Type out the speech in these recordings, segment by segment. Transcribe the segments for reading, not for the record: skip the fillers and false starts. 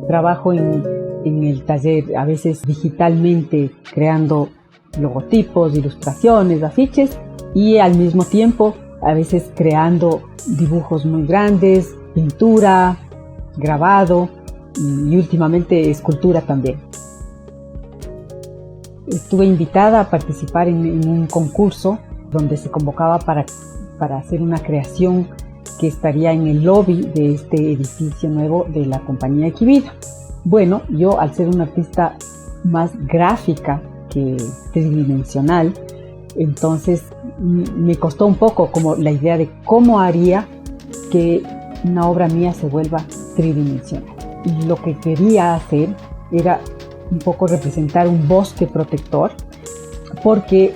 trabajo en el taller, a veces digitalmente, creando logotipos, ilustraciones, afiches, y al mismo tiempo a veces creando dibujos muy grandes, pintura, grabado y últimamente escultura también. Estuve invitada a participar en un concurso donde se convocaba para hacer una creación que estaría en el lobby de este edificio nuevo de la compañía Equivida. Bueno, yo al ser una artista más gráfica que tridimensional, entonces me costó un poco como la idea de cómo haría que una obra mía se vuelva tridimensional. Y lo que quería hacer era un poco representar un bosque protector, porque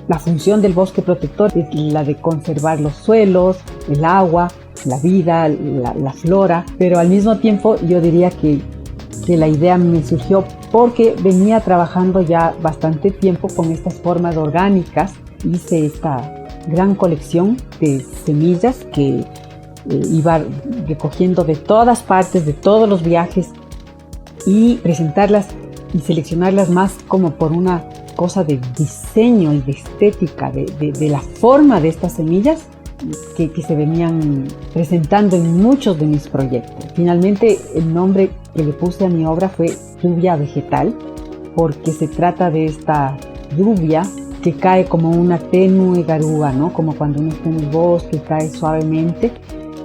la función del bosque protector es la de conservar los suelos, el agua, la vida, la flora, pero al mismo tiempo yo diría que la idea me surgió porque venía trabajando ya bastante tiempo con estas formas orgánicas. Hice esta gran colección de semillas que iba recogiendo de todas partes, de todos los viajes, y presentarlas y seleccionarlas más como por una cosa de diseño y de estética, de la forma de estas semillas que se venían presentando en muchos de mis proyectos. Finalmente, el nombre que le puse a mi obra fue Lluvia Vegetal, porque se trata de esta lluvia que cae como una tenue garúa, ¿no? Como cuando uno está en el bosque, cae suavemente.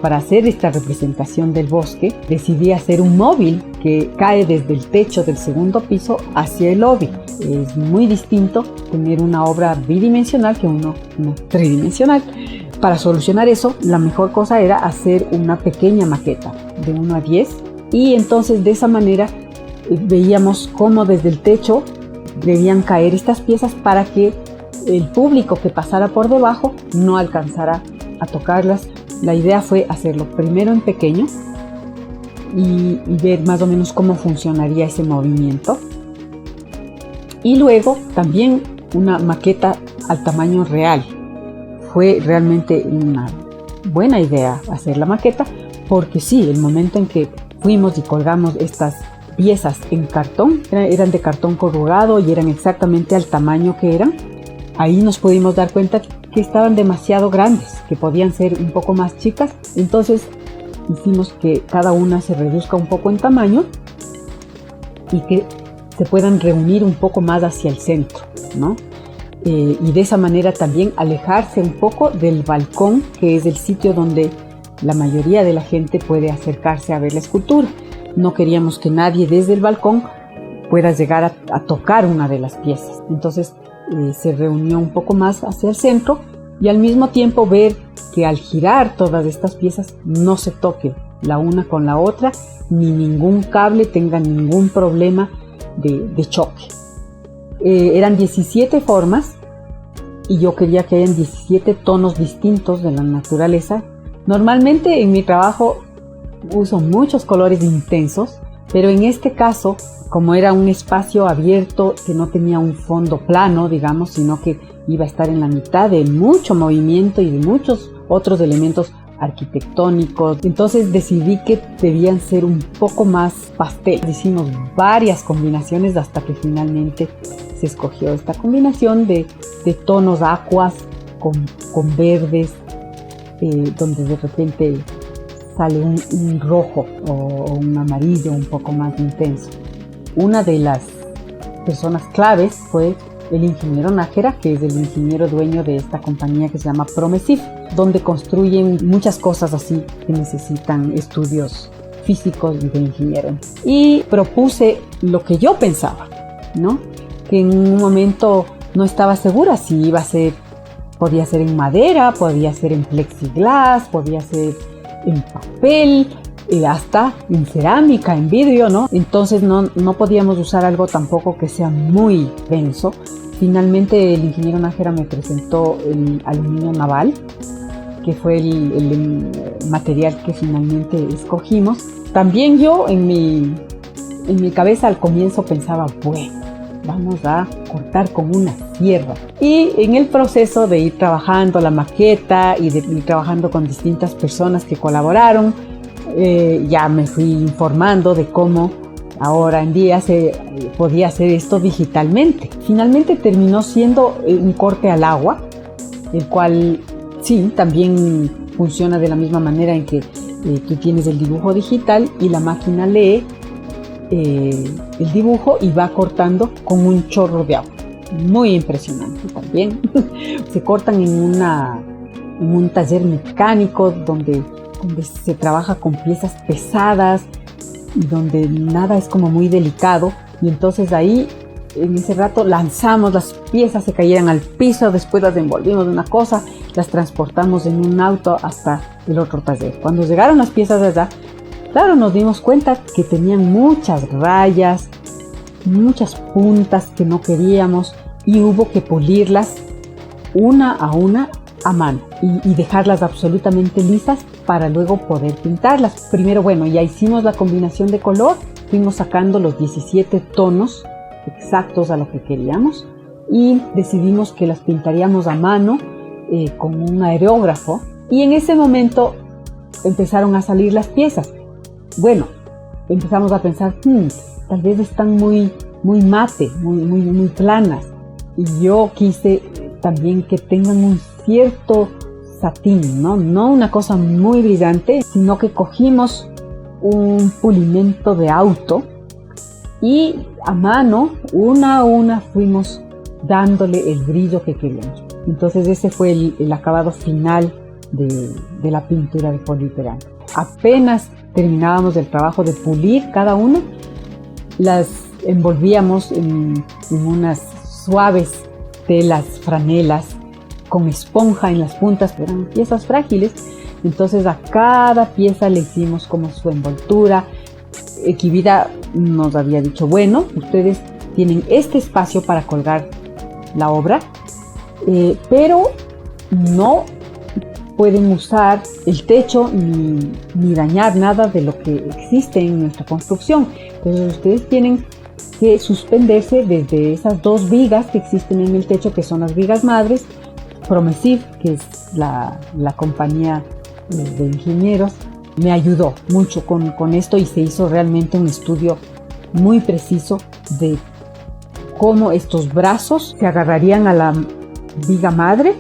Para hacer esta representación del bosque, decidí hacer un móvil que cae desde el techo del segundo piso hacia el lobby. Es muy distinto tener una obra bidimensional que uno tridimensional. Para solucionar eso, la mejor cosa era hacer una pequeña maqueta de 1 a 10, y entonces de esa manera veíamos cómo desde el techo debían caer estas piezas para que el público que pasara por debajo no alcanzara a tocarlas. La idea fue hacerlo primero en pequeño y ver más o menos cómo funcionaría ese movimiento, y luego también una maqueta al tamaño real. Fue realmente una buena idea hacer la maqueta, porque sí, el momento en que fuimos y colgamos estas piezas en cartón, eran de cartón corrugado y eran exactamente al tamaño que eran, ahí nos pudimos dar cuenta que estaban demasiado grandes, que podían ser un poco más chicas. Entonces hicimos que cada una se reduzca un poco en tamaño y que se puedan reunir un poco más hacia el centro, ¿no? Y de esa manera también alejarse un poco del balcón, que es el sitio donde la mayoría de la gente puede acercarse a ver la escultura. No queríamos que nadie desde el balcón pueda llegar a tocar una de las piezas. Entonces se reunió un poco más hacia el centro, y al mismo tiempo ver que al girar todas estas piezas no se toque la una con la otra, ni ningún cable tenga ningún problema de choque. Eran 17 formas y yo quería que hayan 17 tonos distintos de la naturaleza. Normalmente en mi trabajo uso muchos colores intensos, pero en este caso, como era un espacio abierto que no tenía un fondo plano, digamos, sino que iba a estar en la mitad de mucho movimiento y de muchos otros elementos arquitectónicos, entonces decidí que debían ser un poco más pastel. Hicimos varias combinaciones hasta que finalmente se escogió esta combinación de tonos acuas con verdes, donde de repente sale un rojo o un amarillo un poco más intenso. Una de las personas claves fue el ingeniero Nájera, que es el ingeniero dueño de esta compañía que se llama Promesif, donde construyen muchas cosas así que necesitan estudios físicos y de ingeniero. Y propuse lo que yo pensaba, ¿no? Que en un momento no estaba segura si iba a ser, podía ser en madera, podía ser en plexiglas, podía ser en papel, hasta en cerámica, en vidrio, ¿no? Entonces no podíamos usar algo tampoco que sea muy denso. Finalmente el ingeniero Nájera me presentó el aluminio naval, que fue el material que finalmente escogimos. También yo en mi cabeza al comienzo pensaba, bueno, vamos a cortar con una sierra. Y en el proceso de ir trabajando la maqueta y de ir trabajando con distintas personas que colaboraron, ya me fui informando de cómo ahora en día se podía hacer esto digitalmente. Finalmente terminó siendo un corte al agua, el cual sí, también funciona de la misma manera en que tú tienes el dibujo digital y la máquina lee el dibujo y va cortando con un chorro de agua. Muy impresionante también. Se cortan en un taller mecánico donde se trabaja con piezas pesadas y donde nada es como muy delicado, y entonces ahí en ese rato lanzamos las piezas, se cayeran al piso, después las envolvimos de una cosa, las transportamos en un auto hasta el otro taller. Cuando llegaron las piezas de allá, claro, nos dimos cuenta que tenían muchas rayas, muchas puntas que no queríamos, y hubo que pulirlas una a mano y dejarlas absolutamente lisas para luego poder pintarlas. Primero, bueno, ya hicimos la combinación de color, fuimos sacando los 17 tonos exactos a lo que queríamos y decidimos que las pintaríamos a mano con un aerógrafo, y en ese momento empezaron a salir las piezas. Bueno, empezamos a pensar, tal vez están muy mate, muy planas, y yo quise también que tengan un cierto satín, no una cosa muy brillante, sino que cogimos un pulimento de auto y a mano, una a una, fuimos dándole el brillo que queríamos. Entonces ese fue el acabado final de la pintura de poliuretano. Apenas terminábamos el trabajo de pulir cada una, las envolvíamos en unas suaves telas, franelas, con esponja en las puntas, que eran piezas frágiles. Entonces a cada pieza le hicimos como su envoltura. Equivida nos había dicho, bueno, ustedes tienen este espacio para colgar la obra, pero no pueden usar el techo ni dañar nada de lo que existe en nuestra construcción. Entonces ustedes tienen que suspenderse desde esas 2 vigas que existen en el techo, que son las vigas madres. Promesif, que es la compañía de ingenieros, me ayudó mucho con esto, y se hizo realmente un estudio muy preciso de cómo estos brazos se agarrarían a la viga madre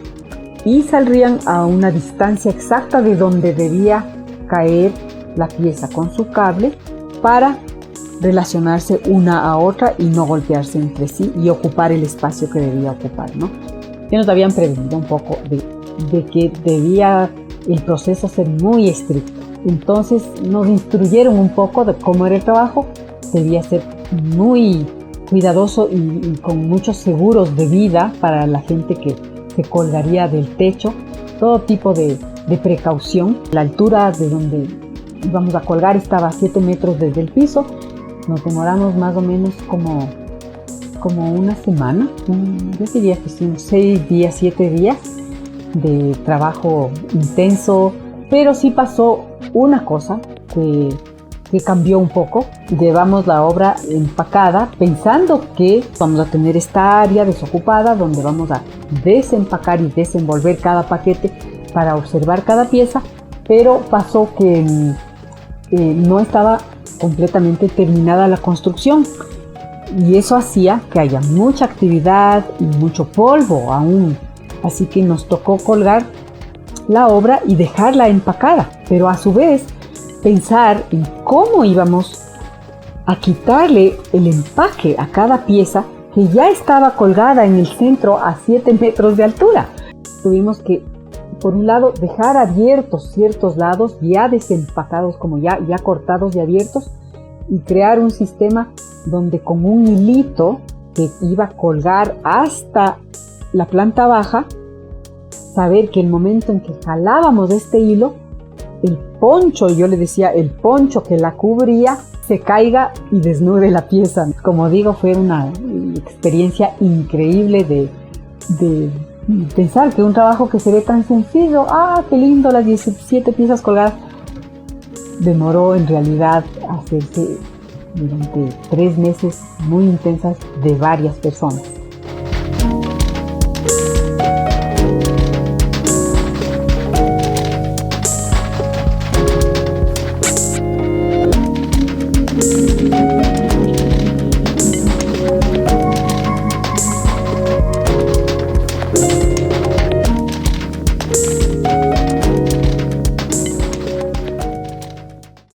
y saldrían a una distancia exacta de donde debía caer la pieza con su cable para relacionarse una a otra y no golpearse entre sí y ocupar el espacio que debía ocupar, ¿no? Que nos habían prevenido un poco de que debía el proceso ser muy estricto. Entonces nos instruyeron un poco de cómo era el trabajo. Debía ser muy cuidadoso y con muchos seguros de vida para la gente que se colgaría del techo. Todo tipo de precaución. La altura de donde íbamos a colgar estaba a 7 metros desde el piso. Nos demoramos más o menos como una semana, yo diría que sí, 6 días, 7 días de trabajo intenso, pero sí pasó una cosa que cambió un poco. Llevamos la obra empacada pensando que vamos a tener esta área desocupada donde vamos a desempacar y desenvolver cada paquete para observar cada pieza, pero pasó que no estaba completamente terminada la construcción. Y eso hacía que haya mucha actividad y mucho polvo aún. Así que nos tocó colgar la obra y dejarla empacada, pero a su vez pensar en cómo íbamos a quitarle el empaque a cada pieza que ya estaba colgada en el centro a 7 metros de altura. Tuvimos que, por un lado, dejar abiertos ciertos lados ya desempacados, como ya cortados y abiertos, y crear un sistema donde con un hilito que iba a colgar hasta la planta baja, saber que el momento en que jalábamos este hilo, el poncho, yo le decía, el poncho que la cubría, se caiga y desnude la pieza. Como digo, fue una experiencia increíble de pensar que un trabajo que se ve tan sencillo, qué lindo, las 17 piezas colgadas, demoró en realidad hacerse durante 3 meses muy intensas de varias personas.